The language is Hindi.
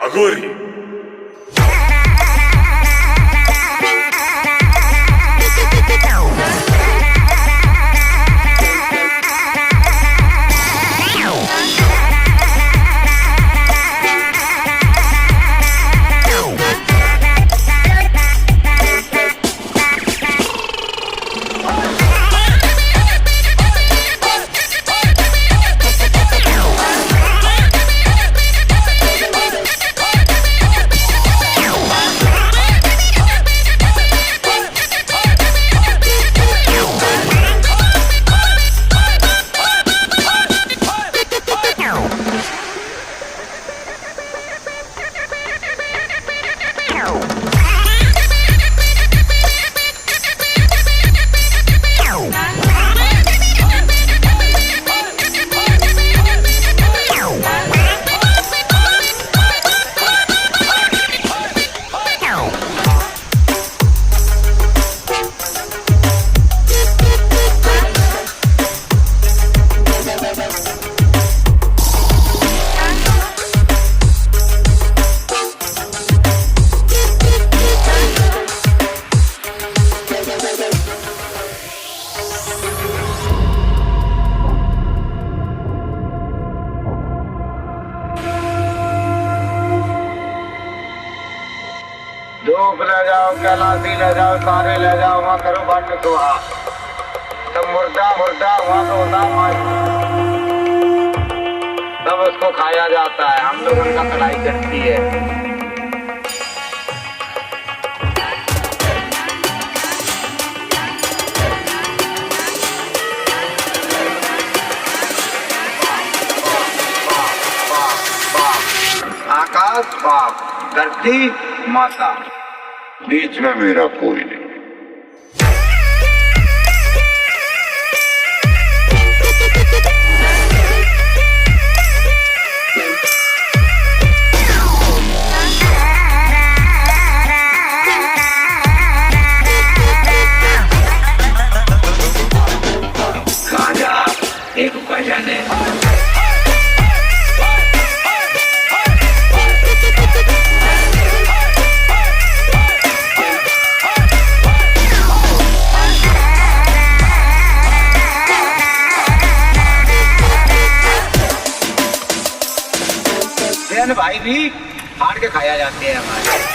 Agora! धूप ले जाओ, कैलाशी ले जाओ, सारे ले जाओ, वहाँ करो बंद सुहा। सब मुर्दा मुर्दा वहाँ तो होता तब उसको खाया जाता है। हम लोग उनका कलाई करती है। आकाश बाप, धरती माता, बीच में मेरा कोई नहीं। कहाँ जा एक भजन है। भाई भी फाड़ के खाया जाते हैं हमारे।